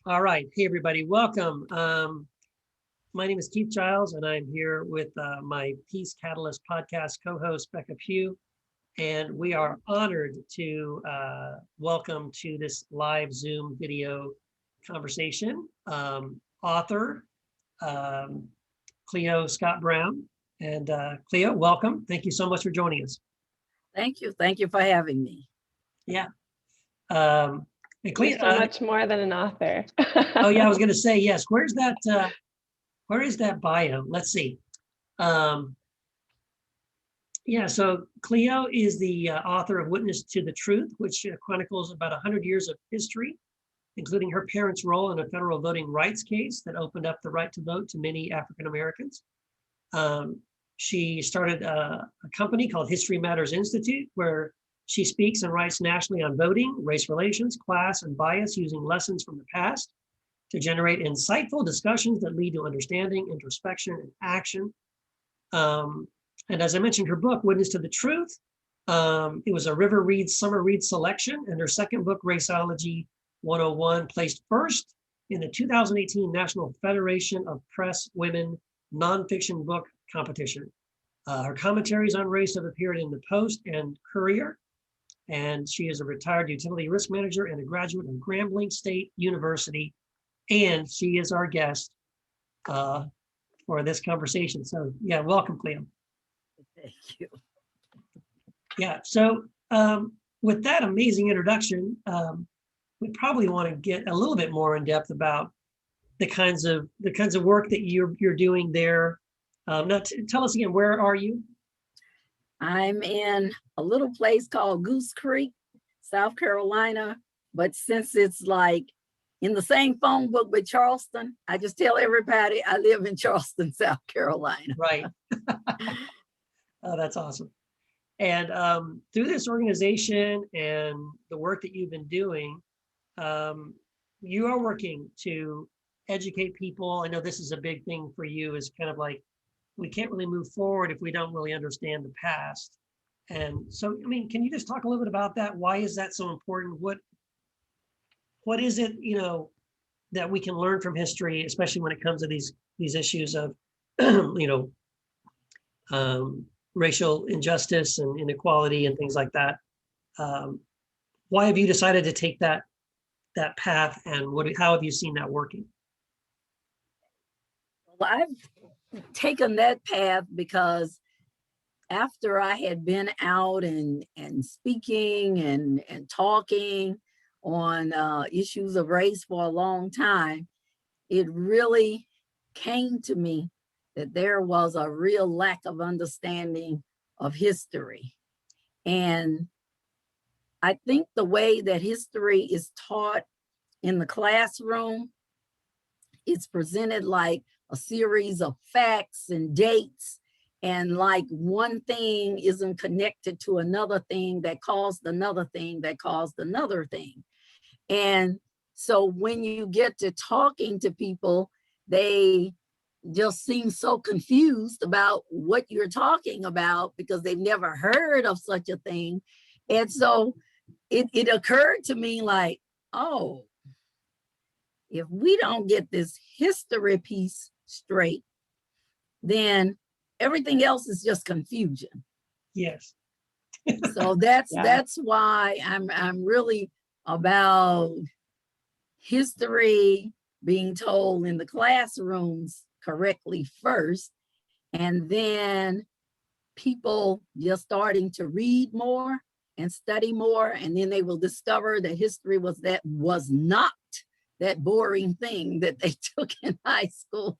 All right. Hey, everybody. Welcome. My name is Keith Giles, and I'm here with my Peace Catalyst podcast co-host, Becca, Pugh. And we are honored to welcome to this live Zoom video conversation author Cleo Scott Brown. And Cleo, welcome. Thank you so much for joining us. Thank you. Thank you for having me. Yeah. Cleo, you're so much more than an author. Oh yeah, I was going to say yes. Where is that bio? Let's see. Yeah, so Cleo is the author of Witness to the Truth, which chronicles about 100 years of history, including her parents' role in a federal voting rights case that opened up the right to vote to many African Americans. She started a company called History Matters Institute, where she speaks and writes nationally on voting, race relations, class, and bias, using lessons from the past to generate insightful discussions that lead to understanding, introspection, and action. And as I mentioned, her book, Witness to the Truth, it was a River Reads Summer Read selection, and her second book, Raceology 101, placed first in the 2018 National Federation of Press Women Nonfiction Book Competition. Her commentaries on race have appeared in the Post and Courier, and she is a retired utility risk manager and a graduate of Grambling State University, and she is our guest for this conversation. So yeah, welcome, Cleo. Thank you. Yeah, so with that amazing introduction, we probably want to get a little bit more in depth about the kinds of work that you're doing there. Now, tell us again, where are you? I'm in a little place called Goose Creek, South Carolina. But since it's like in the same phone book with Charleston, I just tell everybody I live in Charleston, South Carolina. Right. Oh, that's awesome. And through this organization and the work that you've been doing, you are working to educate people. I know this is a big thing for you, is kind of like, we can't really move forward if we don't really understand the past. And so, I mean, can you just talk a little bit about that? Why is that so important? What is it, that we can learn from history, especially when it comes to these issues of, racial injustice and inequality and things like that? Why have you decided to take that path, and how have you seen that working? Well, I've taken that path because after I had been out and speaking and talking on issues of race for a long time, it really came to me that there was a real lack of understanding of history. And I think the way that history is taught in the classroom, it's presented like a series of facts and dates, and like one thing isn't connected to another thing that caused another thing that caused another thing. And so when you get to talking to people, they just seem so confused about what you're talking about because they've never heard of such a thing. And so it occurred to me like, oh, if we don't get this history piece straight, then everything else is just confusion. Yes. So that's why I'm really about history being told in the classrooms correctly first, and then people just starting to read more and study more, and then they will discover that history was not that boring thing that they took in high school.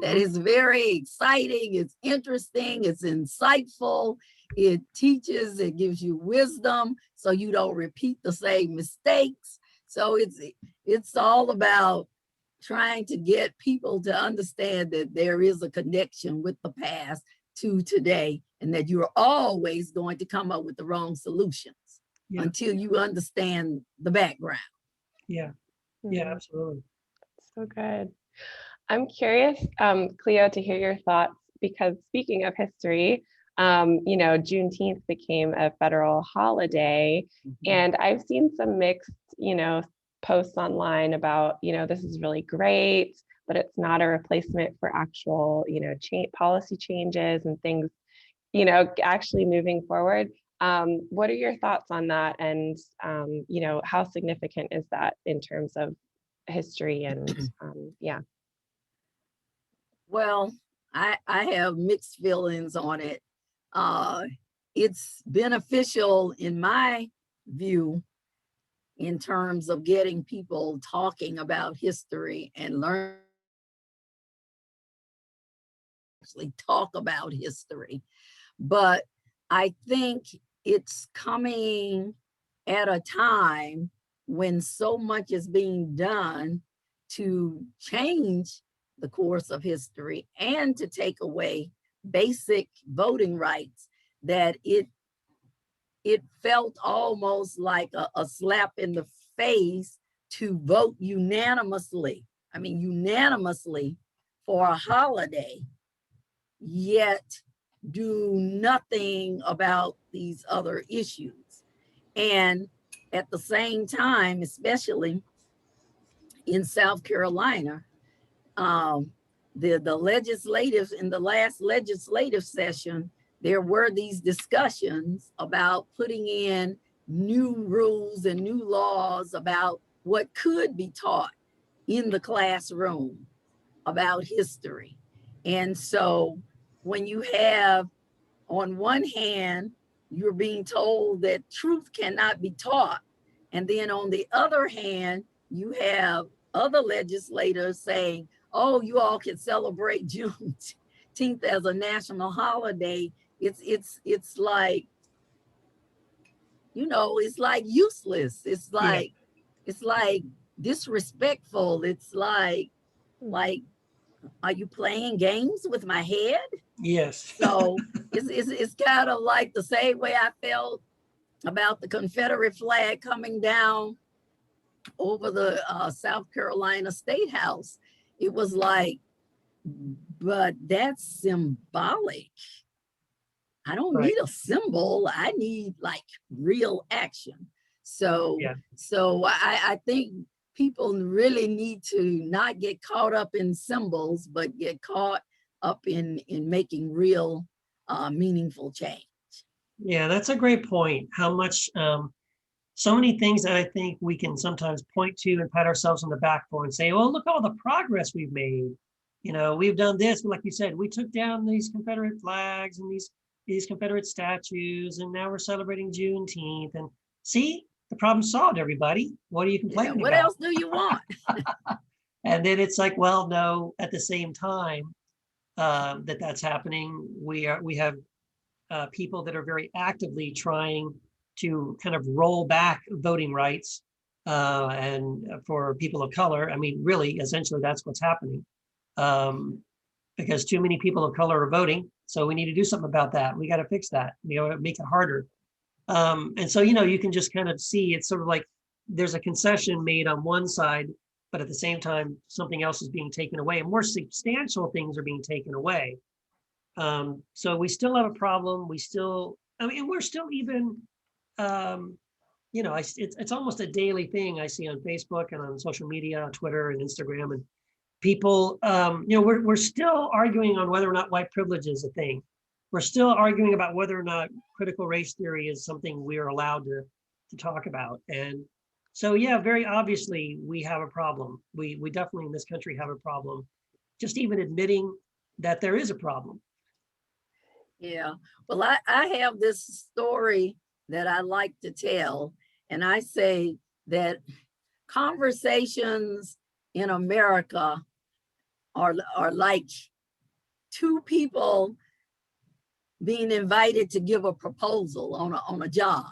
That is very exciting, it's interesting, it's insightful, it teaches, it gives you wisdom so you don't repeat the same mistakes. So it's all about trying to get people to understand that there is a connection with the past to today, and that you're always going to come up with the wrong solutions until you understand the background. Yeah, yeah, absolutely. So good. I'm curious, Cleo, to hear your thoughts, because speaking of history, Juneteenth became a federal holiday, and I've seen some mixed, posts online about, this is really great, but it's not a replacement for actual, policy changes and things, actually moving forward. What are your thoughts on that? And, how significant is that in terms of history and, yeah. Well, I have mixed feelings on it. It's beneficial in my view in terms of getting people talking about history and actually talk about history. But I think it's coming at a time when so much is being done to change the course of history and to take away basic voting rights that it felt almost like a slap in the face to vote unanimously. I mean, unanimously for a holiday, yet do nothing about these other issues. And at the same time, especially in South Carolina, the legislative, in the last legislative session, there were these discussions about putting in new rules and new laws about what could be taught in the classroom about history. And so when you have, on one hand, you're being told that truth cannot be taught, and then on the other hand, you have other legislators saying, oh, you all can celebrate Juneteenth as a national holiday. It's like, it's like useless. It's like disrespectful. It's like, are you playing games with my head? Yes. So it's kind of like the same way I felt about the Confederate flag coming down over the South Carolina State House. It was like, but that's symbolic. I don't need a symbol. I need like real action. So, I think people really need to not get caught up in symbols, but get caught up in making real meaningful change. Yeah, that's a great point. How much, so many things that I think we can sometimes point to and pat ourselves on the back for and say, well, look all the progress we've made. We've done this, like you said, we took down these Confederate flags and these Confederate statues, and now we're celebrating Juneteenth. And see, the problem solved, everybody. What are you complaining about? What else do you want? And then it's like, well, no, at the same time that's happening, we have people that are very actively trying to kind of roll back voting rights and for people of color. I mean, really, essentially, that's what's happening because too many people of color are voting. So we need to do something about that. We got to fix that. Make it harder. And so, you can just kind of see it's sort of like there's a concession made on one side, but at the same time, something else is being taken away, and more substantial things are being taken away. So we still have a problem. We're still even, it's almost a daily thing I see on Facebook and on social media, on Twitter and Instagram, and people, we're still arguing on whether or not white privilege is a thing. We're still arguing about whether or not critical race theory is something we're allowed to talk about. And so, yeah, very obviously we have a problem. We definitely in this country have a problem. Just even admitting that there is a problem. Yeah, well, I have this story that I like to tell, and I say that conversations in America are like two people being invited to give a proposal on a job.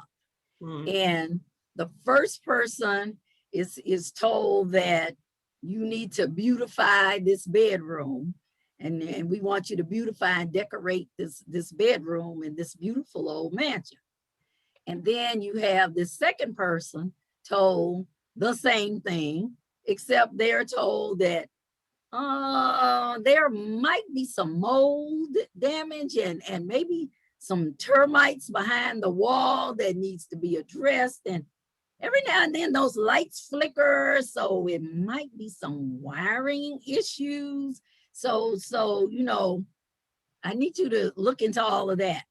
Mm-hmm. And the first person is told that you need to beautify this bedroom. And we want you to beautify and decorate this bedroom in this beautiful old mansion. And then you have this second person told the same thing, except they're told that there might be some mold damage and maybe some termites behind the wall that needs to be addressed. And every now and then those lights flicker, so it might be some wiring issues. So, you know, I need you to look into all of that.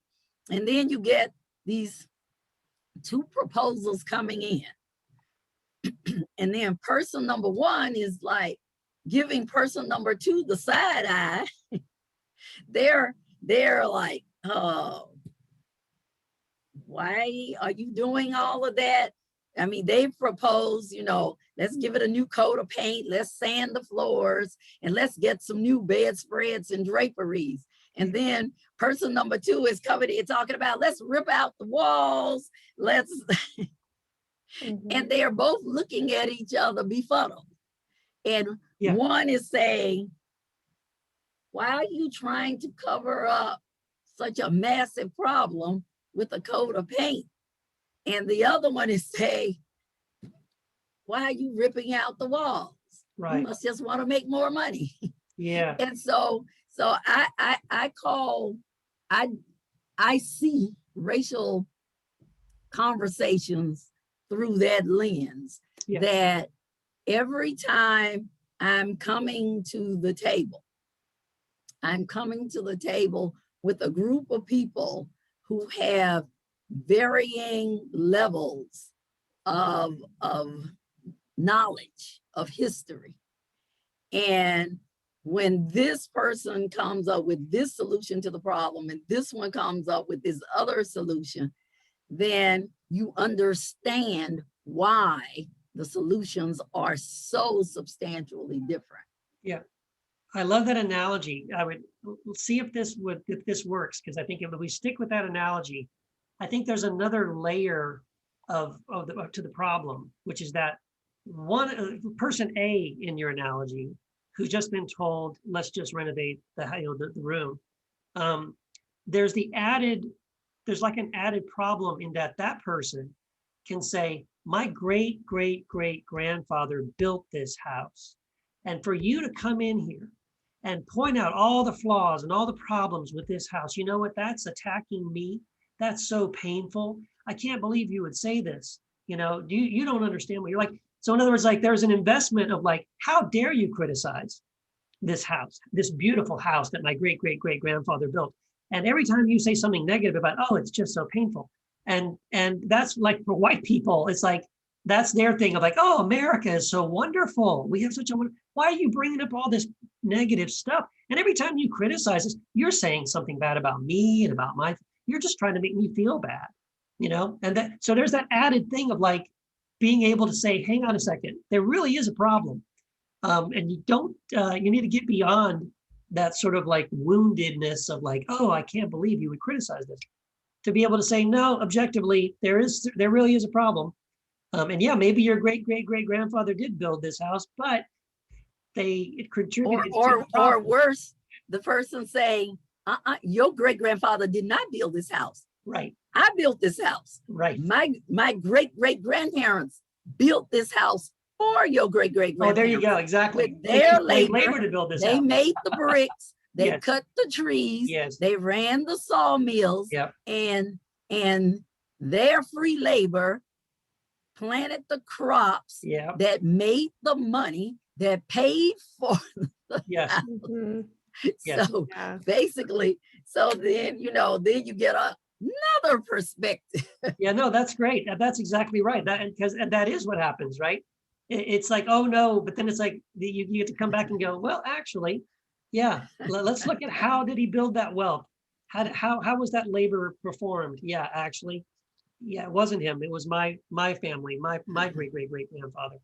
And then you get these 2 proposals coming in. And then person number 1 is like giving person number 2 the side eye. They're like, oh, why are you doing all of that? I mean, they propose, you know, let's give it a new coat of paint, let's sand the floors, and let's get some new bedspreads and draperies. And then person number 2 is coming in talking about, let's rip out the walls, let's, and they are both looking at each other befuddled. And one is saying, why are you trying to cover up such a massive problem with a coat of paint? And the other one is saying, why are you ripping out the walls? Right. You must just want to make more money. Yeah. And so I see racial conversations through that lens, that every time I'm coming to the table with a group of people who have varying levels of knowledge of history. And when this person comes up with this solution to the problem and this one comes up with this other solution, then you understand why the solutions are so substantially different. Yeah, I love that analogy. I would see if this works, because I think if we stick with that analogy, I think there's another layer to the problem, which is that person A in your analogy, who's just been told, let's just renovate the room. There's like an added problem in that person can say, my great grandfather built this house. And for you to come in here and point out all the flaws and all the problems with this house, you know what, that's attacking me. That's so painful. I can't believe you would say this. You know, you don't understand what you're like. So in other words, like there's an investment of like, how dare you criticize this house, this beautiful house that my great grandfather built. And every time you say something negative about, oh, it's just so painful. And that's like for white people, it's like, that's their thing of like, oh, America is so wonderful. We have such a wonderful, why are you bringing up all this negative stuff? And every time you criticize us, you're saying something bad about me and about you're just trying to make me feel bad, you know? And so there's that added thing of like being able to say, hang on a second, there really is a problem. And you need to get beyond that sort of like woundedness of like, oh, I can't believe you would criticize this. To be able to say, no, objectively, there really is a problem. And yeah, maybe your great grandfather did build this house, but it contributed or worse, the person saying, your great grandfather did not build this house. Right. I built this house. Right. My great grandparents built this house for your great grandparents. Oh, there you go. Exactly. With their labor to build this they house. made the bricks. They cut the trees. Yes. They ran the sawmills. Yep. And their free labor planted the crops that made the money that paid for the house. Yes. So basically, then you get another perspective. Yeah, no, that's great. That's exactly right. And that is what happens, right? It's like, oh no, but then it's like you get to come back and go, well, actually, yeah, let's look at how did he build that wealth? How was that labor performed? Yeah, actually, yeah, it wasn't him. It was my family, my great grandfather.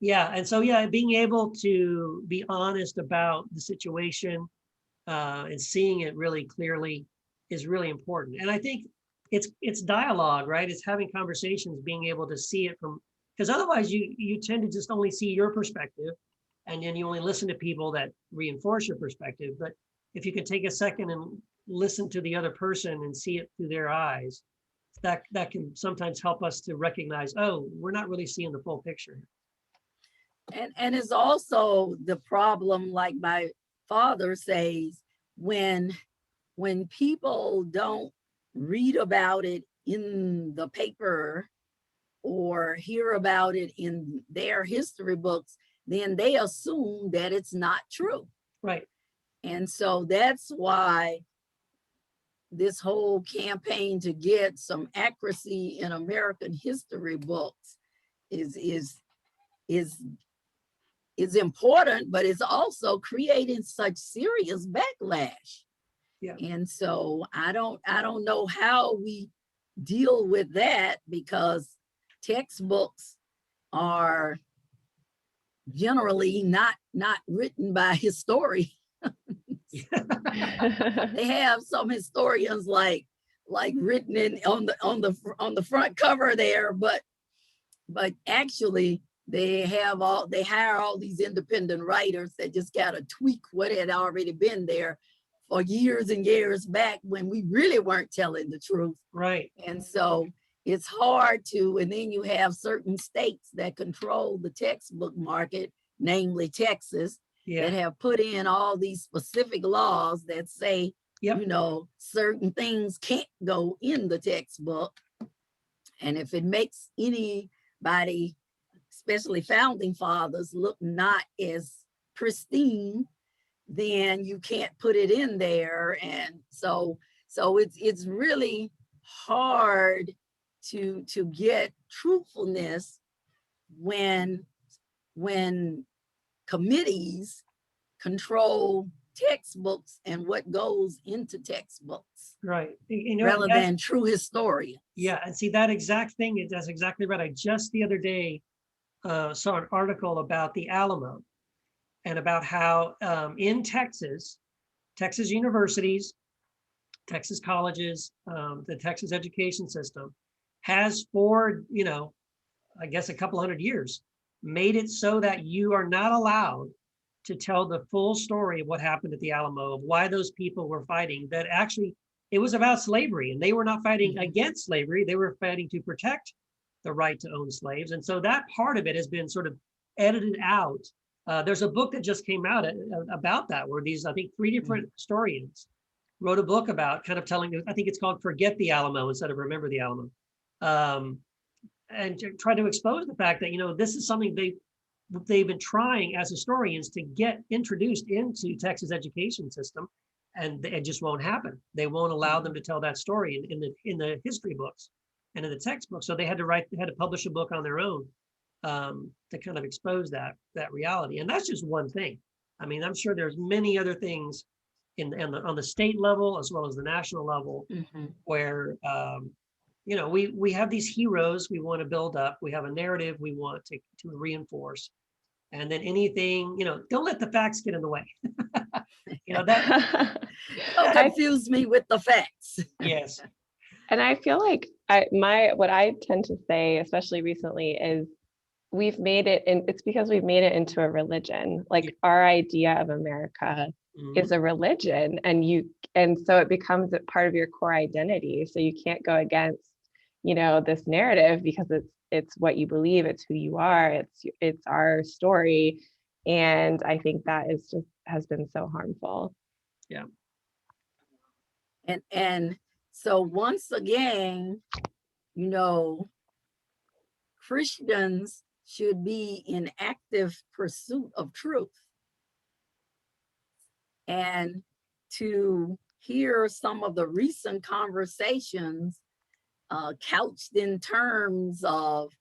Yeah, and so being able to be honest about the situation and seeing it really clearly is really important. And I think it's dialogue, right? It's having conversations, being able to see it from, because otherwise you tend to just only see your perspective, and then you only listen to people that reinforce your perspective. But if you can take a second and listen to the other person and see it through their eyes, that can sometimes help us to recognize, oh, we're not really seeing the full picture. And it's also the problem, like my father says, when people don't read about it in the paper or hear about it in their history books, then they assume that it's not true. Right. And so that's why this whole campaign to get some accuracy in American history books is important, but it's also creating such serious backlash. Yeah. And so I don't know how we deal with that, because textbooks are generally not written by historians. They have some historians like written in on the front cover there, but actually they hire all these independent writers that just gotta tweak what had already been there for years and years back when we really weren't telling the truth. Right. And so it's hard to, and then you have certain states that control the textbook market, namely Texas, Yeah. that have put in all these specific laws that say, Yep. you know, certain things can't go in the textbook. And if it makes anybody, especially founding fathers, look not as pristine, then you can't put it in there. And so it's really hard to get truthfulness when committees control textbooks and what goes into textbooks, Right. You know, rather than true historians. Yeah, and see that exact thing, that's exactly right. I just the other day saw an article about the Alamo and about how in Texas universities, Texas colleges, the Texas education system has for, I guess a couple hundred years, made it so that you are not allowed to tell the full story of what happened at the Alamo, of why those people were fighting, that actually it was about slavery, and they were not fighting against slavery. They were fighting to protect the right to own slaves. And so that part of it has been sort of edited out. There's a book that just came out about that, where these, I think, 3 different historians wrote a book about kind of telling, I think it's called Forget the Alamo instead of Remember the Alamo. And to try to expose the fact that, this is something they've been trying as historians to get introduced into Texas education system, and it just won't happen. They won't allow them to tell that story in the history books and in the textbook. So they had to publish a book on their own to kind of expose that reality. And that's just one thing. I mean, I'm sure there's many other things on the state level as well as the national level, where we have these heroes we want to build up. We have a narrative we want to reinforce. And then anything, don't let the facts get in the way. That Don't confuse me with the facts. Yes. And I feel like what I tend to say, especially recently, is we've made it, and it's because we've made it into a religion. Like our idea of America is a religion, and so it becomes a part of your core identity. So you can't go against, this narrative, because it's what you believe, it's who you are, it's our story. And I think that has been so harmful. Yeah. And so once again, Christians should be in active pursuit of truth. And to hear some of the recent conversations couched in terms of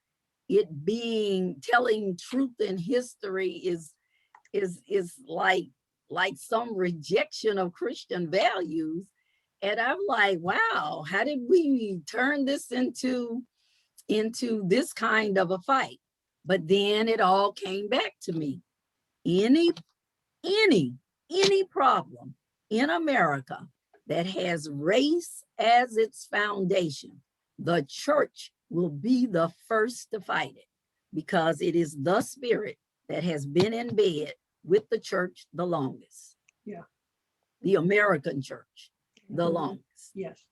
it being telling truth in history is like some rejection of Christian values. And I'm like, wow, how did we turn this into this kind of a fight? But then it all came back to me. Any problem in America that has race as its foundation, the church will be the first to fight it, because it is the spirit that has been in bed with the church the longest. Yeah. The American church, the longest. Yes.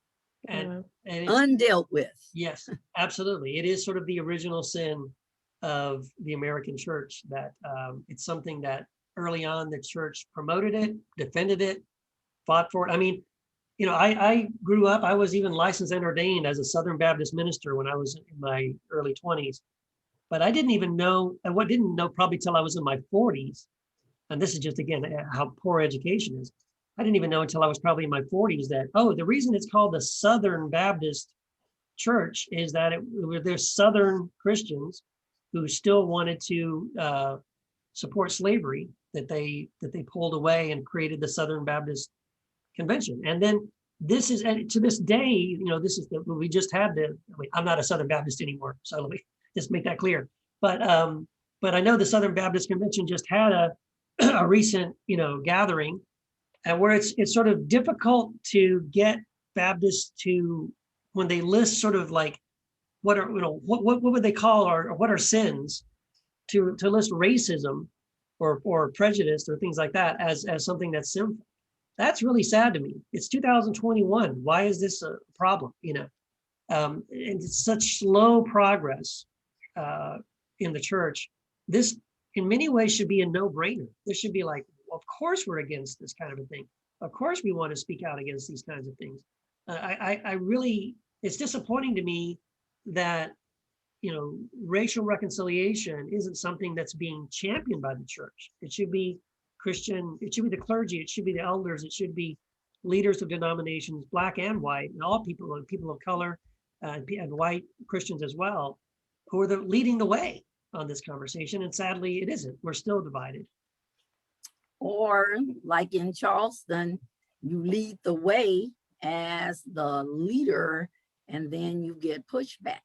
And undealt with. Yes, absolutely. It is sort of the original sin of the American church, that it's something that early on the church promoted it, defended it, fought for it. I mean, I grew up, I was even licensed and ordained as a Southern Baptist minister when I was in my early 20s. But I didn't even know, and what didn't know probably till I was in my 40s. And this is just, again, how poor education is. I didn't even know until I was probably in my 40s that, oh, the reason it's called the Southern Baptist Church is that there's Southern Christians who still wanted to support slavery, that they pulled away and created the Southern Baptist Convention. And then this is, and to this day, this is we just had I'm not a Southern Baptist anymore, so let me just make that clear. But I know the Southern Baptist Convention just had a recent, gathering, and where it's sort of difficult to get Baptists to, when they list sort of like what are, what would they call, or what are sins, to list racism or prejudice or things like that as something that's sinful. That's really sad to me. It's 2021. Why is this a problem? And it's such slow progress in the church. This, in many ways, should be a no-brainer. This should be like, well, of course we're against this kind of a thing. Of course we want to speak out against these kinds of things. I really, it's disappointing to me that racial reconciliation isn't something that's being championed by the church. It should be Christian, it should be the clergy, it should be the elders, it should be leaders of denominations, Black and white, and all people of color, and white Christians as well, who are leading the way on this conversation. And sadly, it isn't. We're still divided. Or like in Charleston, you lead the way as the leader, and then you get pushback.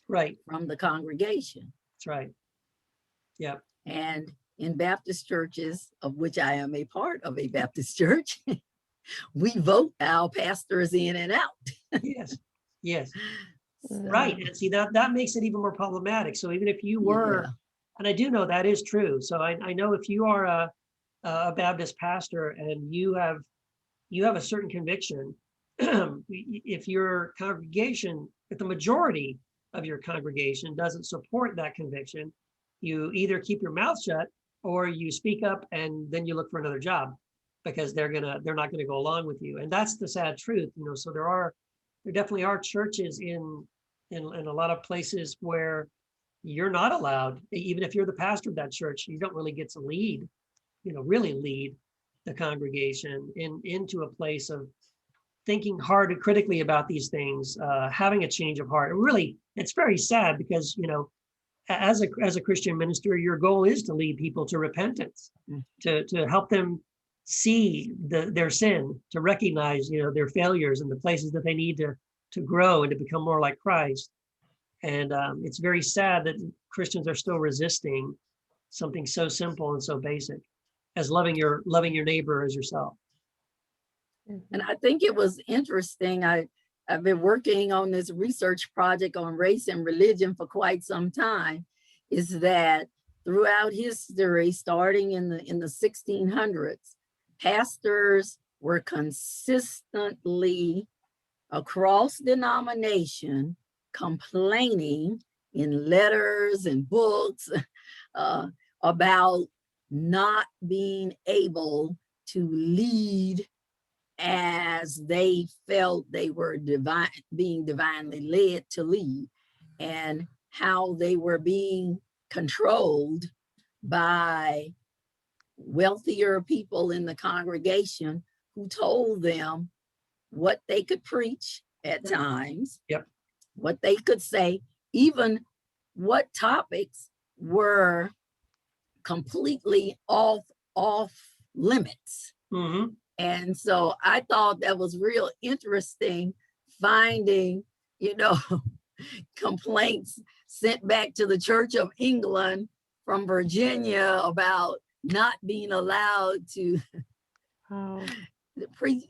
Right. From the congregation. That's right. Yeah. And in Baptist churches, of which I am a part of a Baptist church, we vote our pastors in and out. Yes. Yes. Right. And see, that makes it even more problematic. So even if you were, and I do know that is true. So I know if you are a Baptist pastor and you have a certain conviction, if your congregation, if the majority of your congregation doesn't support that conviction, you either keep your mouth shut or you speak up, and then you look for another job, because they're not gonna go along with you. And that's the sad truth. So there definitely are churches in a lot of places where you're not allowed, even if you're the pastor of that church, you don't really get to lead, really lead the congregation into a place of thinking hard and critically about these things, having a change of heart. And really, it's very sad because, as a Christian minister, your goal is to lead people to repentance, to help them see their sin, to recognize, their failures and the places that they need to grow and to become more like Christ. And it's very sad that Christians are still resisting something so simple and so basic as loving your neighbor as yourself. And I think it was interesting. I've been working on this research project on race and religion for quite some time, is that throughout history, starting in the 1600s, pastors were consistently across denomination complaining in letters and books about not being able to lead as they felt they were being divinely led to lead, and how they were being controlled by wealthier people in the congregation who told them what they could preach at times, what they could say, even what topics were completely off limits. Mm-hmm. And so I thought that was real interesting, finding, complaints sent back to the Church of England from Virginia about not being allowed to,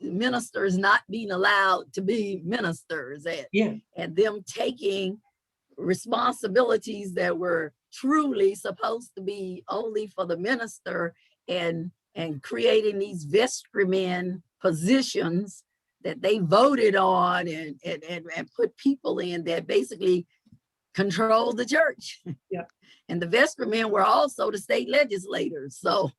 ministers not being allowed to be ministers, and them taking responsibilities that were truly supposed to be only for the minister, and creating these vestrymen positions that they voted on and put people in that basically controlled the church. Yeah. And the vestrymen were also the state legislators. So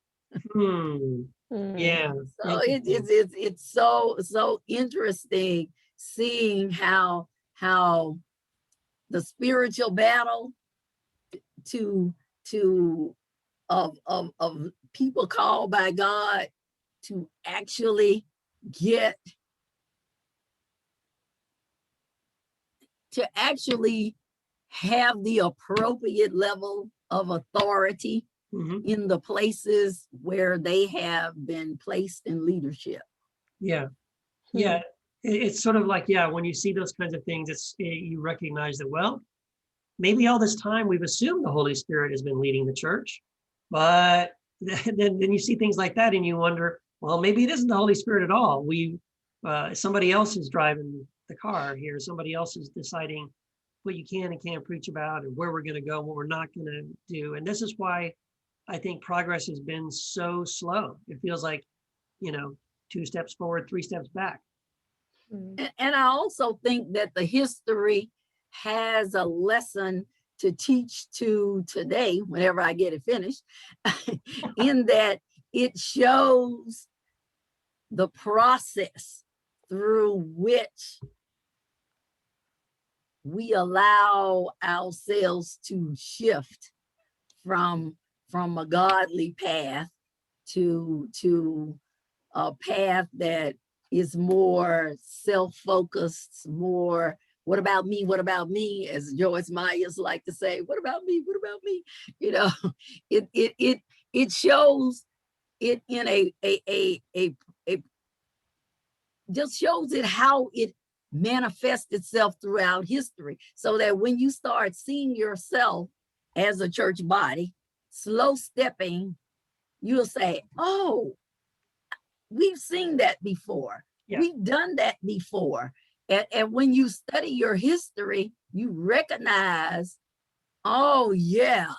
Yeah. So Thank you. it's so interesting seeing how the spiritual battle to of people called by God to actually get to actually have the appropriate level of authority Mhm. in the places where they have been placed in leadership. Yeah. Yeah. It's sort of like, yeah, when you see those kinds of things, you recognize that, well, maybe all this time we've assumed the Holy Spirit has been leading the church, but then you see things like that and you wonder, well, maybe it isn't the Holy Spirit at all. Somebody else is driving the car here. Somebody else is deciding what you can and can't preach about and where we're going to go, what we're not going to do. And this is why I think progress has been so slow. It feels like, 2 steps forward, 3 steps back. And I also think that the history has a lesson to teach to today, whenever I get it finished, in that it shows the process through which we allow ourselves to shift from a godly path to a path that is more self-focused, more what about me, as Joyce Myers like to say, what about me, it shows it in a just shows it how it manifests itself throughout history, so that when you start seeing yourself as a church body slow stepping, you'll say, oh, we've seen that before. Yeah. We've done that before. And when you study your history, you recognize, oh yeah,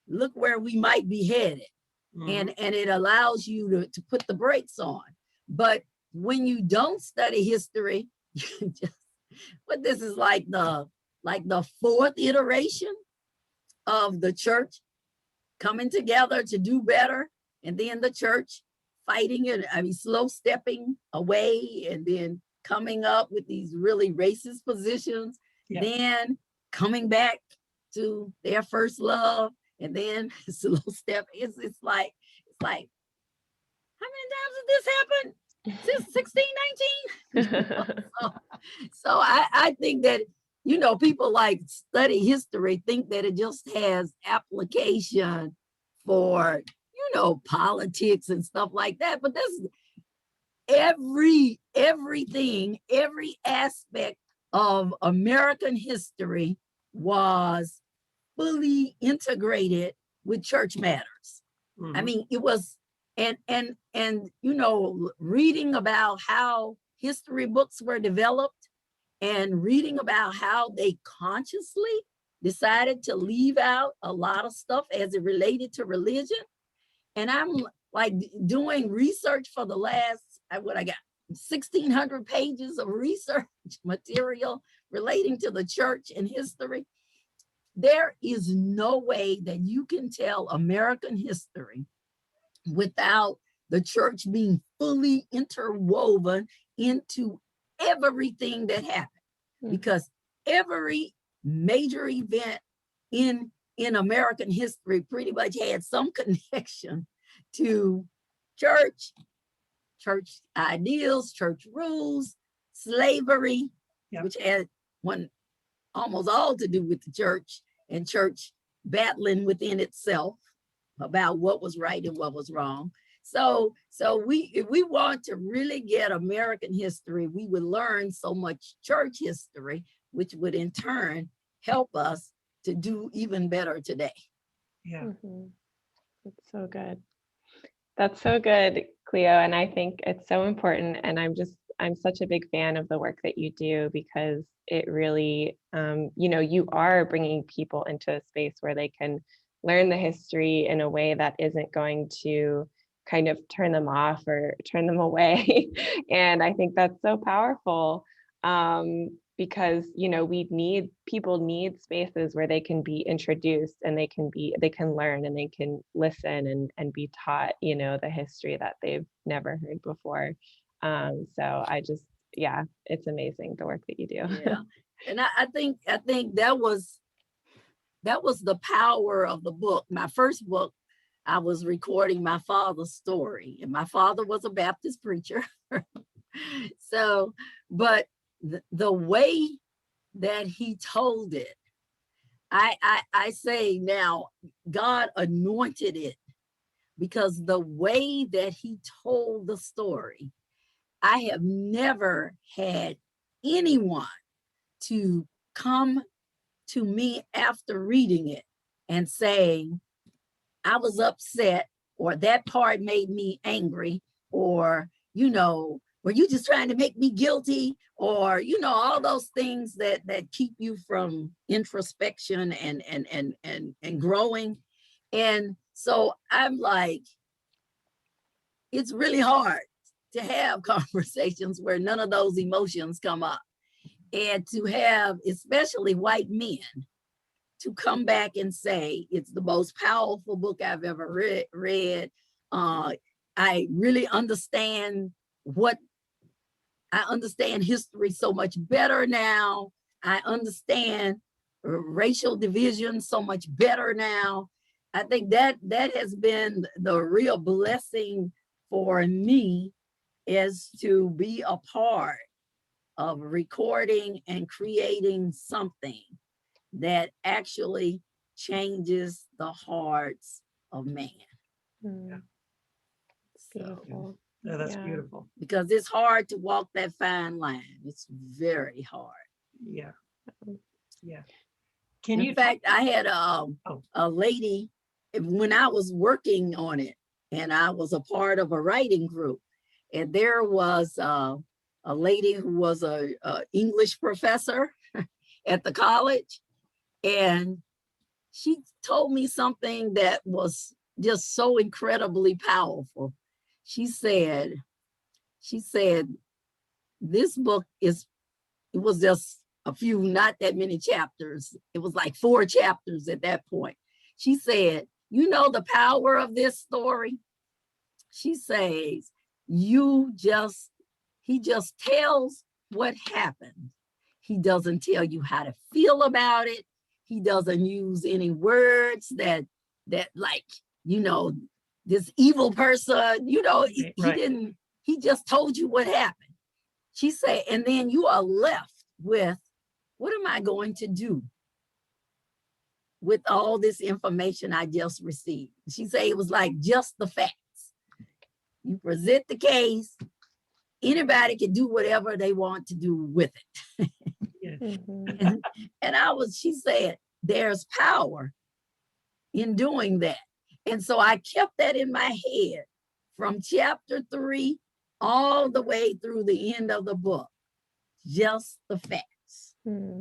look where we might be headed. Mhm. And it allows you to put the brakes on. But when you don't study history, you just, but this is like the 4th iteration of the church coming together to do better, and then the church fighting it, slow stepping away, and then coming up with these really racist positions, Yeah. then coming back to their first love, and then slow step. It's like, how many times did this happen? Since 1619? So I think that, people like study history think that it just has application for, politics and stuff like that. But this everything, every aspect of American history was fully integrated with church matters. Mhm. It was, and reading about how history books were developed and reading about how they consciously decided to leave out a lot of stuff as it related to religion. And I'm like doing research for the last, what I got, 1,600 pages of research material relating to the church and history. There is no way that you can tell American history without the church being fully interwoven into everything that happened, because every major event in American history pretty much had some connection to church ideals, church rules, slavery, which had almost all to do with the church, and church battling within itself about what was right and what was wrong. So if we want to really get American history, we would learn so much church history, which would in turn help us to do even better today. Yeah. That's so good. That's so good, Cleo. And I think it's so important. And I'm such a big fan of the work that you do, because it really, you are bringing people into a space where they can learn the history in a way that isn't going to kind of turn them off or turn them away. And I think that's so powerful. because, you know, people need spaces where they can be introduced and they can learn and they can listen and be taught, you know, the history that they've never heard before. So yeah, it's amazing the work that you do. Yeah. And I think that was the power of the book. My first book, I was recording my father's story, and my father was a Baptist preacher. So, but the way that he told it, I say now, God anointed it, because the way that he told the story, I have never had anyone to come to me after reading it and saying, I was upset, or that part made me angry, or, you know, were you just trying to make me guilty, or, you know, all those things that keep you from introspection and growing. And so I'm like, it's really hard to have conversations where none of those emotions come up, and to have especially white men to come back and say it's the most powerful book I've ever read. I really understand history so much better now. I understand racial division so much better now. I think that has been the real blessing for me, is to be a part of recording and creating something that actually changes the hearts of man. Mm, So, beautiful. Yeah, that's Yeah. beautiful. because it's hard to walk that fine line. It's very hard. Yeah. Yeah. Can In you fact, I had a lady when I was working on it, and I was a part of a writing group, and there was a lady who was a English professor at the college, and she told me something that was just so incredibly powerful. She said, this book it was just a few, not that many chapters. It was like 4 chapters at that point. She said, you know the power of this story? She says, he just tells what happened. He doesn't tell you how to feel about it. He doesn't use any words that like, you know, this evil person, you know, he didn't, he just told you what happened. She said, and then you are left with, what am I going to do with all this information I just received? She said it was like just the facts. You present the case, anybody can do whatever they want to do with it. Mhm. And she said, there's power in doing that. And so I kept that in my head from chapter 3 all the way through the end of the book. Just the facts.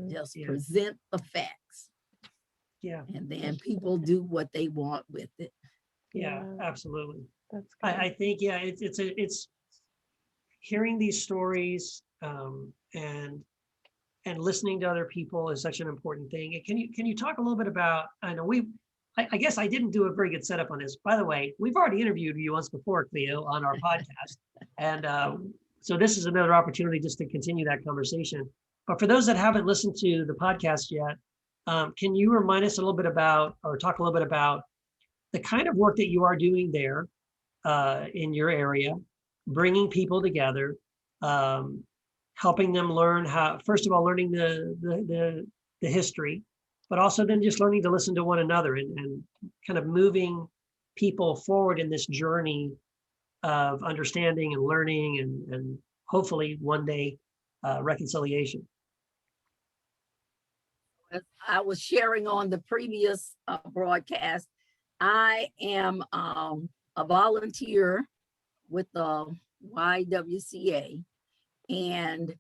Just present the facts. Yeah. And then people do what they want with it. Yeah, absolutely. That's good. I think, yeah, it's hearing these stories and listening to other people is such an important thing. Can you talk a little bit about, I know I guess I didn't do a very good setup on this. By the way, we've already interviewed you once before, Cleo, on our podcast. And so this is another opportunity just to continue that conversation. But for those that haven't listened to the podcast yet, can you remind us a little bit about, or talk a little bit about the kind of work that you are doing there in your area, bringing people together, helping them learn how, first of all, learning the history, but also then just learning to listen to one another and kind of moving people forward in this journey of understanding and learning and hopefully one day reconciliation. As I was sharing on the previous broadcast, I am a volunteer with the YWCA, and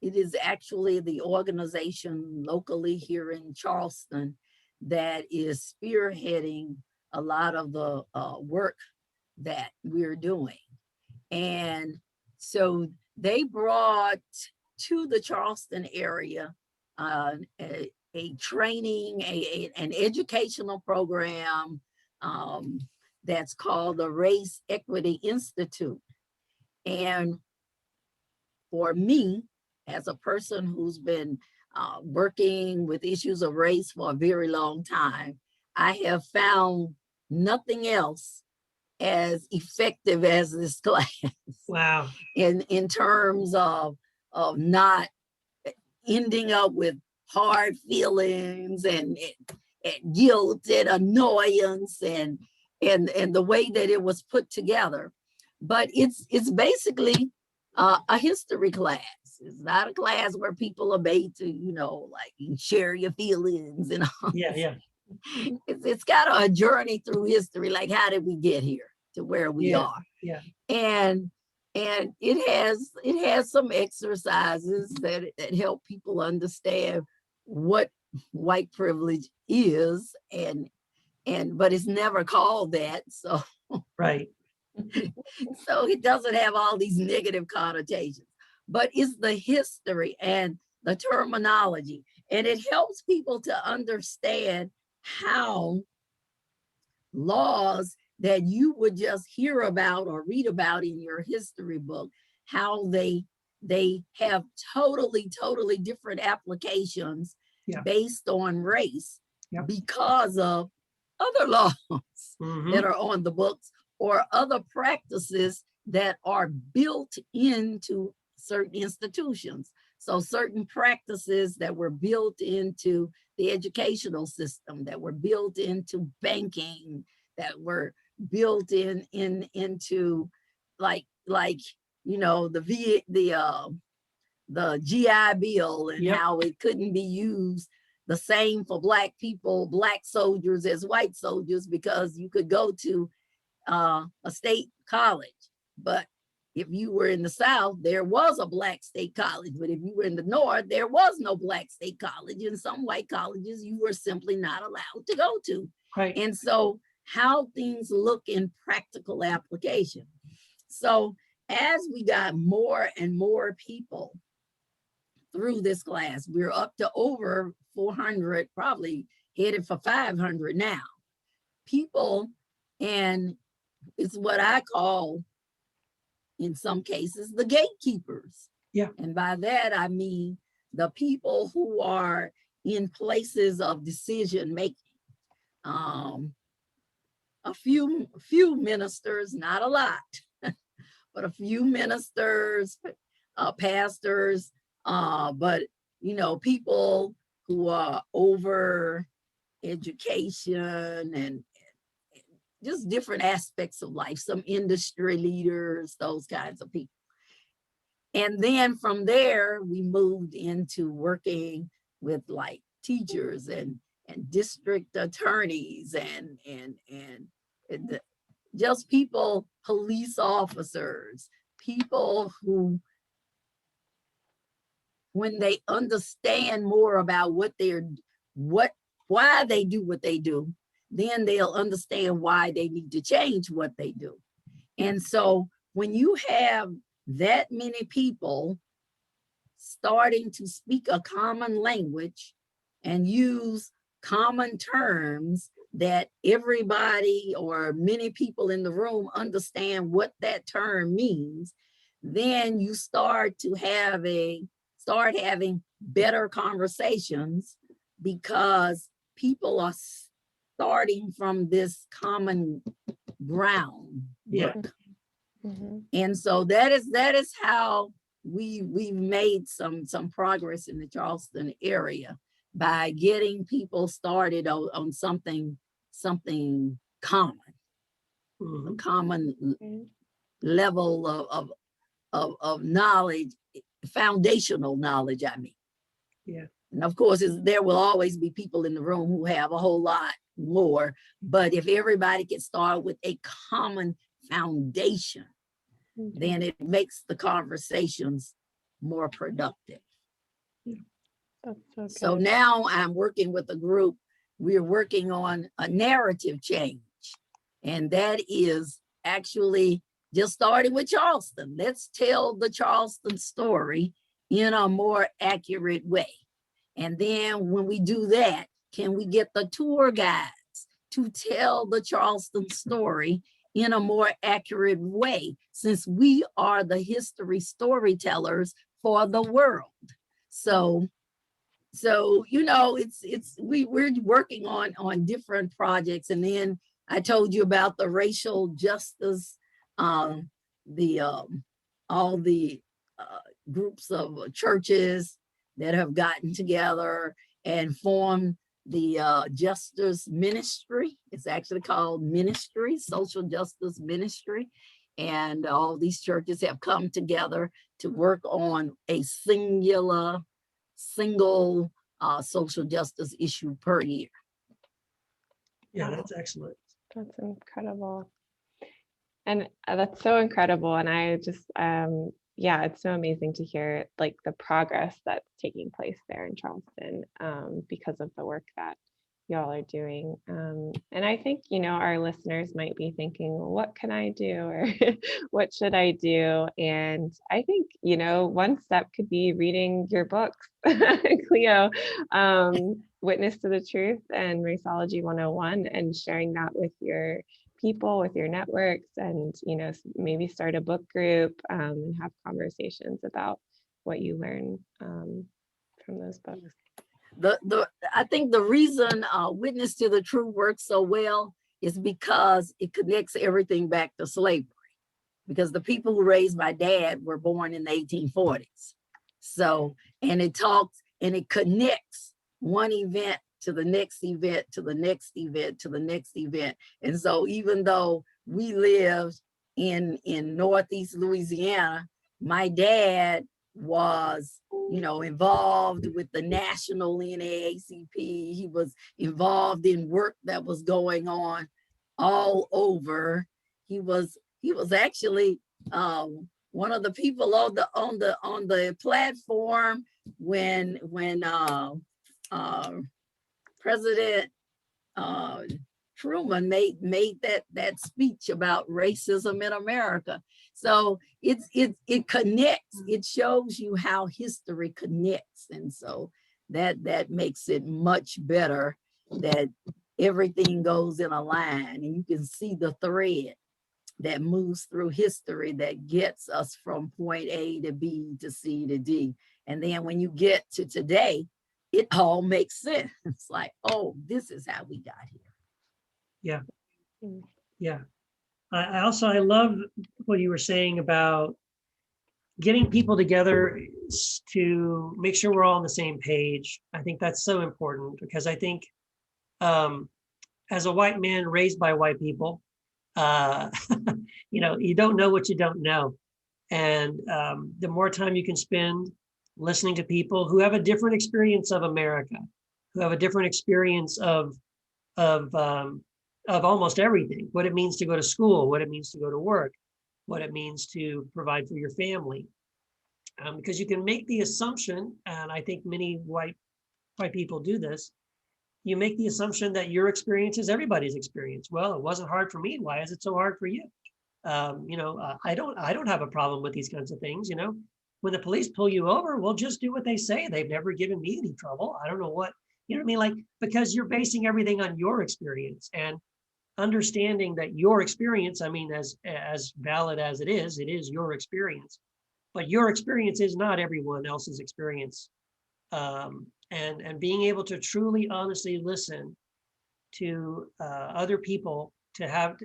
it is actually the organization locally here in Charleston that is spearheading a lot of the work that we're doing. And so they brought to the Charleston area, a training, an educational program that's called the Race Equity Institute. And for me, as a person who's been working with issues of race for a very long time, I have found nothing else as effective as this class. Wow. In terms of not ending up with hard feelings and guilt and annoyance and the way that it was put together. But it's basically a history class. It's not a class where people are made to, like share your feelings and all. Yeah. It's kind of a journey through history, like how did we get here to where we are? Yeah. And it has some exercises that help people understand what white privilege is, but it's never called that. So Right. so it doesn't have all these negative connotations, but it's the history and the terminology, and it helps people to understand how laws that you would just hear about or read about in your history book, how they have totally different applications based on race because of other laws that are on the books or other practices that are built into certain institutions. So certain practices that were built into the educational system, that were built into banking, that were built into like the GI Bill and how it couldn't be used the same for Black people, Black soldiers as white soldiers, because you could go to a state college, but if you were in the South, there was a Black state college. But if you were in the North, there was no Black state college. And some white colleges you were simply not allowed to go to. Right. And so how things look in practical application. So as we got more and more people through this class, we're up to over 400, probably headed for 500 now. People, and it's what I call, in some cases, the gatekeepers. Yeah. And by that, I mean the people who are in places of decision making. A few ministers, not a lot, but a few ministers, pastors, but people who are over education and just different aspects of life, some industry leaders, those kinds of people. And then from there, we moved into working with like teachers and district attorneys and just people, police officers, people who, when they understand more about why they do what they do, then they'll understand why they need to change what they do. And so when you have that many people starting to speak a common language and use common terms that everybody or many people in the room understand what that term means, then you start having better conversations because people are starting from this common ground. Yeah. And so that is how we've made some progress in the Charleston area by getting people started on something common, a common level of knowledge, foundational knowledge, I mean. Yeah. And of course, there will always be people in the room who have a whole lot more, but if everybody can start with a common foundation, then it makes the conversations more productive. That's so now I'm working with a group. We're working on a narrative change, and that is actually just starting with Charleston. Let's tell the Charleston story in a more accurate way? And then when we do that, can we get the tour guides to tell the Charleston story in a more accurate way, since we are the history storytellers for the world? So you know, we're working on different projects. And then I told you about the racial justice, the all the groups of churches that have gotten together and formed the justice ministry. It's actually called ministry, social justice ministry. And all these churches have come together to work on a single social justice issue per year. Yeah, that's excellent. That's incredible. And that's so incredible. And I just, yeah, it's so amazing to hear like the progress that's taking place there in Charleston because of the work that y'all are doing. And I think, you know, our listeners might be thinking, well, what can I do? Or what should I do? And I think, you know, one step could be reading your books, Cleo, Witness to the Truth and Raceology 101, and sharing that with your people, with your networks, and, you know, maybe start a book group and have conversations about what you learn from those books. I think the reason Witness to the Truth works so well is because it connects everything back to slavery, because the people who raised my dad were born in the 1840s. So, and it talks and it connects one event to the next event, to the next event, to the next event. And so even though we lived in Northeast Louisiana, my dad was, you know, involved with the national NAACP. He was involved in work that was going on all over. He was actually one of the people on the platform when President Truman made that speech about racism in America. So it connects. It shows you how history connects, and so that makes it much better. That everything goes in a line, and you can see the thread that moves through history that gets us from point A to B to C to D. And then when you get to today, it all makes sense. It's like, oh, this is how we got here. Yeah. Yeah. I love what you were saying about getting people together to make sure we're all on the same page. I think that's so important, because I think as a white man raised by white people, you know, you don't know what you don't know. And the more time you can spend listening to people who have a different experience of America, who have a different experience of almost everything, what it means to go to school, what it means to go to work, what it means to provide for your family. Because you can make the assumption, and I think many white people do this, you make the assumption that your experience is everybody's experience. Well, it wasn't hard for me. Why is it so hard for you? You know, I don't have a problem with these kinds of things. You know, when the police pull you over, well, just do what they say. They've never given me any trouble. I don't know what, you know what I mean? Like, because you're basing everything on your experience, and understanding that your experience, I mean, as valid as it is your experience, but your experience is not everyone else's experience. And being able to truly, honestly listen to other people, to have,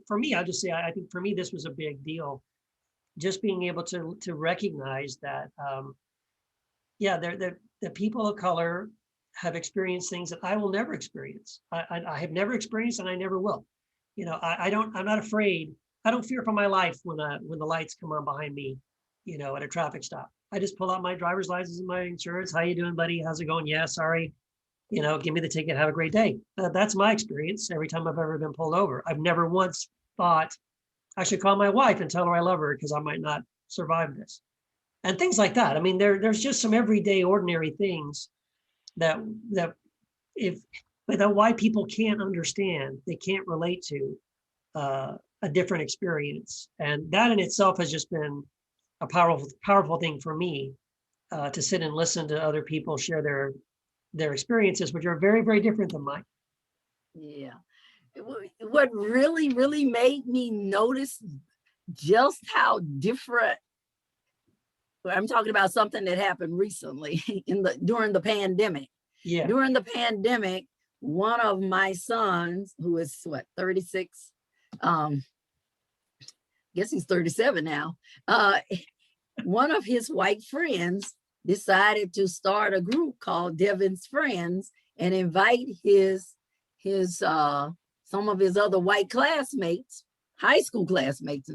for me, I'll just say, I think for me, this was a big deal. Just being able to recognize that, yeah, the people of color have experienced things that I will never experience. I have never experienced, and I never will. You know, I'm not afraid. I don't fear for my life when the lights come on behind me, you know, at a traffic stop. I just pull out my driver's license and my insurance. How you doing, buddy? How's it going? Yeah, sorry. You know, give me the ticket. Have a great day. That's my experience every time I've ever been pulled over. I've never once thought I should call my wife and tell her I love her because I might not survive this. And things like that. I mean, there's just some everyday, ordinary things that white people can't understand, they can't relate to a different experience. And that in itself has just been a powerful thing for me. to sit and listen to other people share their experiences, which are very, very different than mine. Yeah. What really, really made me notice just how different, I'm talking about something that happened recently during the pandemic. Yeah. During the pandemic, one of my sons, who is 36, guess he's 37 now. One of his white friends decided to start a group called Devin's Friends and invite some of his other white classmates, high school classmates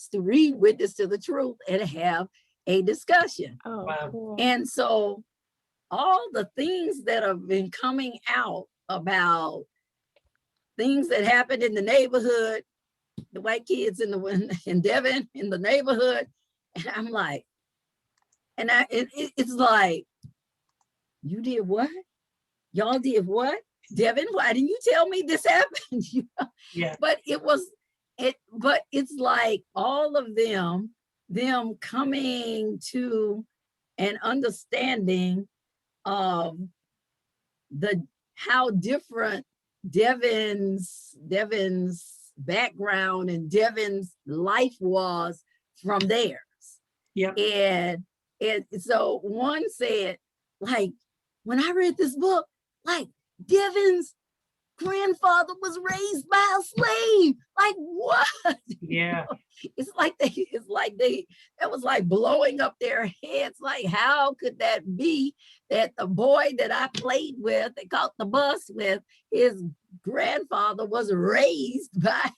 to read Witness to the Truth and have a discussion. Oh, Wow. cool. And so all the things that have been coming out about things that happened in the neighborhood, the white kids in Devon in the neighborhood, and I'm like, and it's like, you did what? Y'all did what? Devon, why didn't you tell me this happened? Yeah. But it's like all of them coming to an understanding of how different Devon's background and Devon's life was from theirs. Yeah. And so one said, like, when I read this book, like, Devon's grandfather was raised by a slave. Like, what? Yeah. It's like that was like blowing up their heads. Like, how could that be that the boy that I played with, they caught the bus with, his grandfather was raised by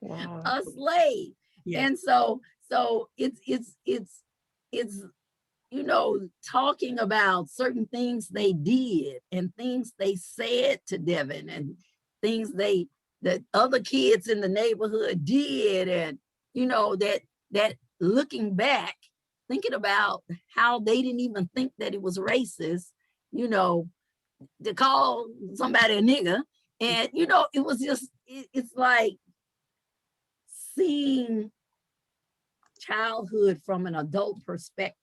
Wow. a slave? Yeah. And so it's talking about certain things they did and things they said to Devon and things that other kids in the neighborhood did, and that looking back, thinking about how they didn't even think that it was racist, to call somebody a nigger. And it was just it's like seeing childhood from an adult perspective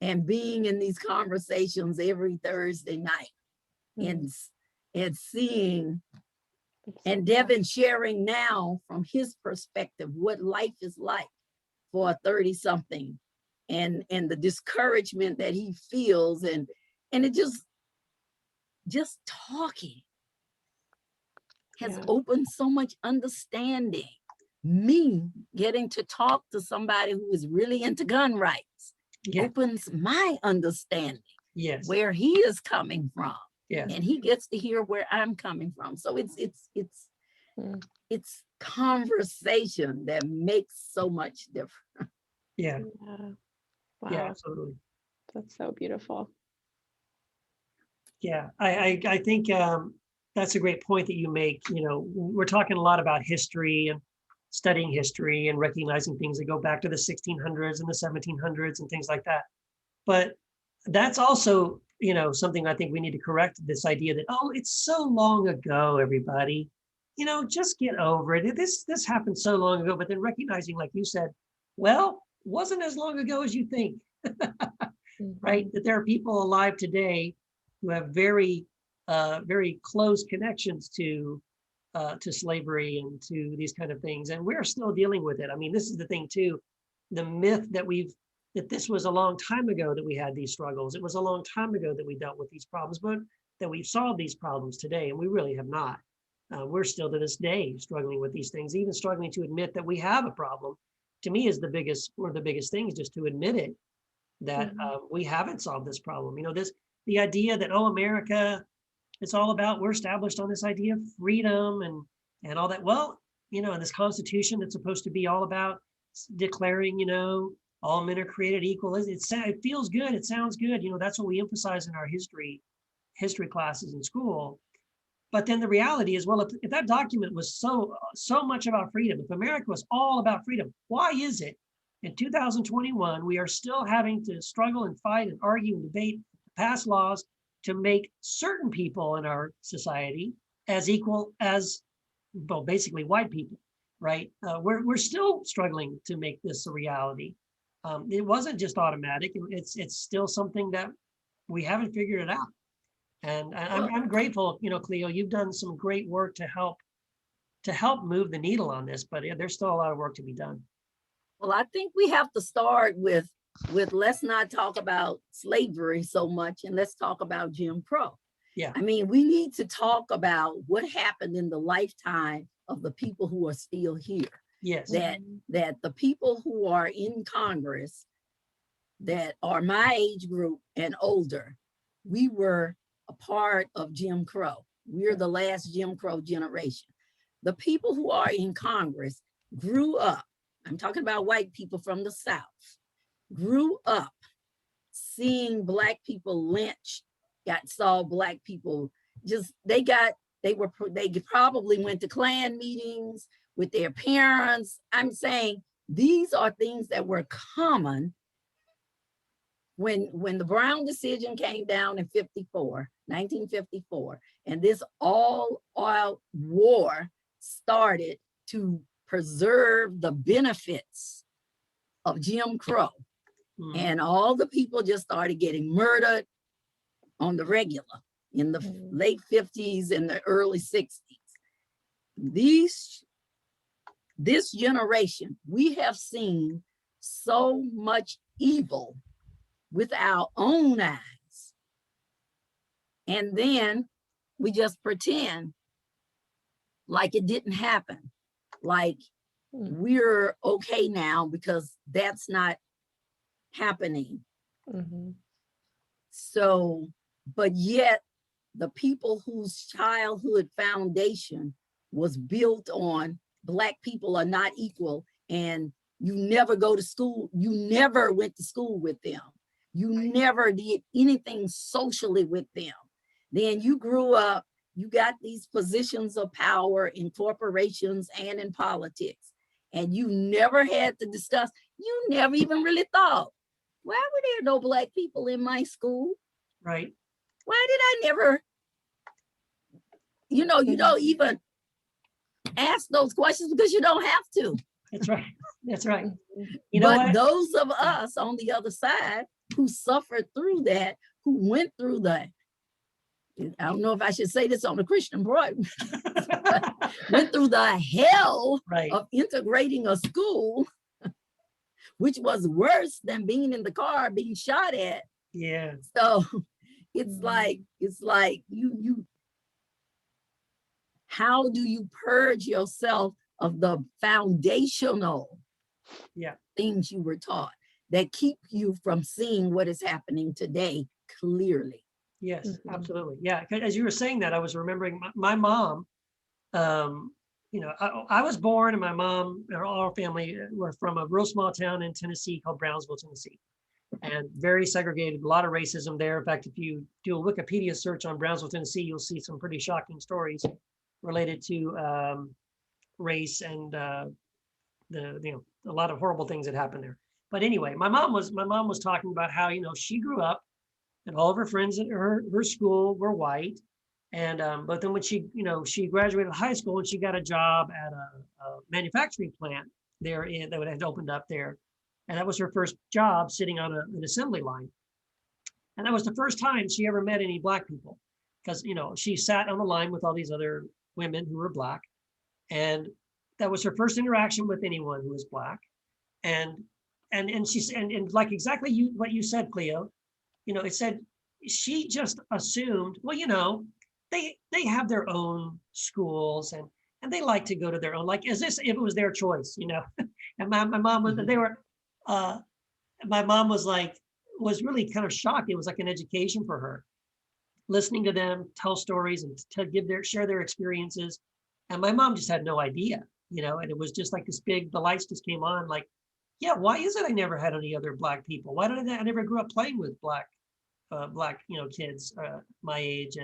and being in these conversations every Thursday night and seeing and Devon sharing now from his perspective what life is like for a 30-something and the discouragement that he feels and it just talking has opened so much understanding. Me getting to talk to somebody who is really into gun rights opens my understanding. Yes. Where he is coming from. Yes. And he gets to hear where I'm coming from. So it's conversation that makes so much difference. Yeah. Wow. Yeah, absolutely. That's so beautiful. Yeah, I think that's a great point that you make. We're talking a lot about history and studying history and recognizing things that go back to the 1600s and the 1700s and things like that. But that's also, something I think we need to correct, this idea that, oh, it's so long ago, everybody, just get over it. This happened so long ago, but then recognizing, like you said, well, wasn't as long ago as you think, right? That there are people alive today who have very, very close connections to slavery and to these kind of things. And we're still dealing with it. I mean, this is the thing too, the myth that this was a long time ago that we had these struggles. It was a long time ago that we dealt with these problems, but that we've solved these problems today, and we really have not. We're still to this day struggling with these things, even struggling to admit that we have a problem. To me, is one of the biggest things, just to admit it, that we haven't solved this problem. The idea that, oh, America, it's all about, we're established on this idea of freedom and all that. Well, in this Constitution that's supposed to be all about declaring, all men are created equal. It feels good. It sounds good. That's what we emphasize in our history classes in school. But then the reality is, well, if that document was so much about freedom, if America was all about freedom, why is it in 2021 we are still having to struggle and fight and argue and debate, pass laws to make certain people in our society as equal as, well, basically white people, right? We're still struggling to make this a reality. it wasn't just automatic. It's still something that we haven't figured it out. And I'm grateful, Cleo, you've done some great work to help move the needle on this, but there's still a lot of work to be done. Well, I think we have to start with let's not talk about slavery so much, and let's talk about Jim Crow. Yeah. I mean, we need to talk about what happened in the lifetime of the people who are still here. Yes. That the people who are in Congress that are my age group and older, we were a part of Jim Crow. We're the last Jim Crow generation. The people who are in Congress grew up, I'm talking about white people from the South, grew up seeing Black people lynched, saw Black people they probably went to Klan meetings with their parents. I'm saying these are things that were common when the Brown decision came down in 1954, and this all-out war started to preserve the benefits of Jim Crow. And all the people just started getting murdered on the regular in the late 50s and the early 60s. This generation, we have seen so much evil with our own eyes. And then we just pretend like it didn't happen, like we're okay now because that's not happening. So, but yet the people whose childhood foundation was built on Black people are not equal, and you never go to school, you never went to school with them, you never did anything socially with them. Then you grew up, you got these positions of power in corporations and in politics, and you never had to discuss, you never even really thought, why were there no Black people in my school? Right. Why did I never, you don't even ask those questions because you don't have to. That's right. That's right. But those of us on the other side who suffered through that, who went through that, I don't know if I should say this on a Christian broadcast, went through the hell of integrating a school, which was worse than being in the car being shot at. Yeah. So it's like you how do you purge yourself of the foundational things you were taught that keep you from seeing what is happening today clearly? Yes, absolutely. Yeah, as you were saying that, I was remembering my mom. I was born, and my mom, all our family were from a real small town in Tennessee called Brownsville, Tennessee, and very segregated, a lot of racism there. In fact, if you do a Wikipedia search on Brownsville, Tennessee, you'll see some pretty shocking stories related to race and a lot of horrible things that happened there. But anyway, my mom was talking about how she grew up, and all of her friends at her school were white, and but then when she graduated high school and she got a job at a manufacturing plant there that had opened up there, and that was her first job sitting on an assembly line, and that was the first time she ever met any Black people, because she sat on the line with all these other women who were Black, and that was her first interaction with anyone who was Black, and like exactly what you said, Cleo. It said she just assumed, well, they have their own schools and they like to go to their own, like as if it was their choice, And my mom was, my mom was really kind of shocked. It was like an education for her, listening to them tell stories and to share their experiences. And my mom just had no idea, and it was just like this the lights just came on, like, yeah, why is it I never had any other Black people? Why did I never grew up playing with Black kids my age,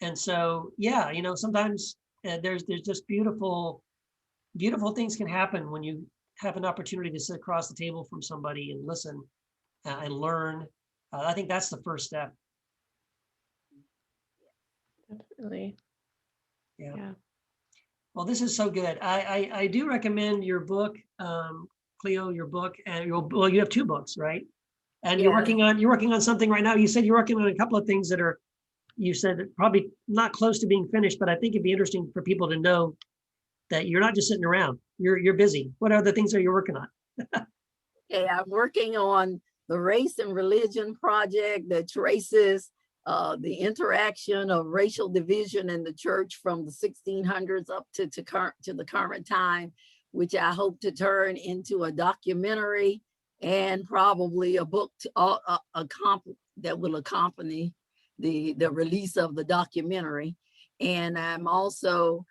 and so sometimes there's just beautiful things can happen when you have an opportunity to sit across the table from somebody and listen and learn. I think that's the first step. Definitely. Yeah. Well, this is so good. I do recommend your book, Cleo, your book, and well, you have 2 books, right? And you're Yeah. working on something right now. You said you're working on a couple of things that are, you said probably not close to being finished, but I think it'd be interesting for people to know that you're not just sitting around. You're busy. What other things are you working on? Yeah, I'm working on the Race and Religion project that traces the interaction of racial division in the church from the 1600s up to the current time, which I hope to turn into a documentary and probably a book that will accompany the release of the documentary. And I'm also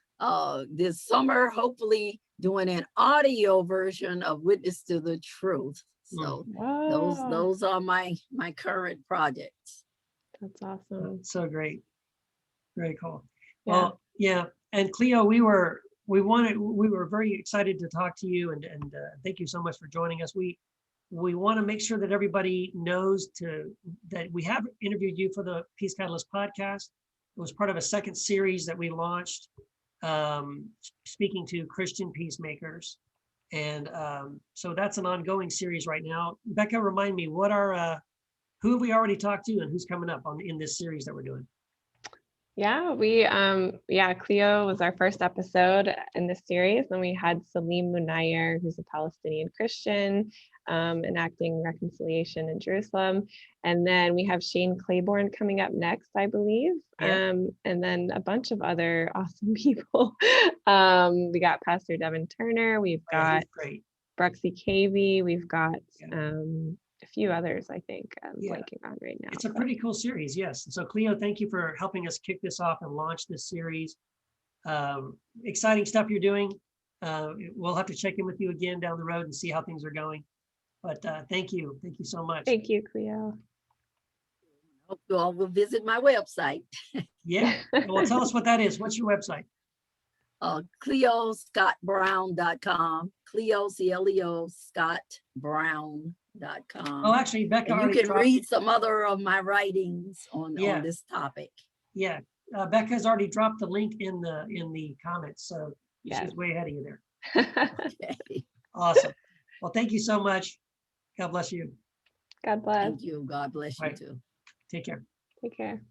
this summer, hopefully doing an audio version of Witness to the Truth. So Wow, those are my current projects. that's awesome. So great. Very cool. Yeah. Well, yeah. And Cleo, we were very excited to talk to you, and thank you so much for joining us. We want to make sure that everybody knows that we have interviewed you for the Peace Catalyst podcast. It was part of a second series that we launched, speaking to Christian Peacemakers. And so that's an ongoing series right now. Becca, remind me, who have we already talked to and who's coming up in this series that we're doing? Yeah, Cleo was our first episode in this series. Then we had Salim Munayer, who's a Palestinian Christian, enacting reconciliation in Jerusalem. And then we have Shane Claiborne coming up next, I believe. Yeah. And then a bunch of other awesome people. We got Pastor Devin Turner, we've got Great. Bruxy Cavey, we've got Yeah. A few others, I think I'm Yeah. blanking on right now. It's a pretty cool series, yes. So Cleo, thank you for helping us kick this off and launch this series. Exciting stuff you're doing. We'll have to check in with you again down the road and see how things are going. But thank you so much. Thank you, Cleo. Hope you all will visit my website. Yeah, well, tell us what that is. What's your website? CleoScottBrown.com. Cleo, Cleo, ScottBrown.com. Oh, actually, Becca And you already can read some other of my writings on this topic. Yeah, Becca's already dropped the link in the comments, so Yes. she's way ahead of you there. Okay. Awesome. Well, thank you so much. God bless you. God bless. Thank you. God bless you Right. too. Take care. Take care.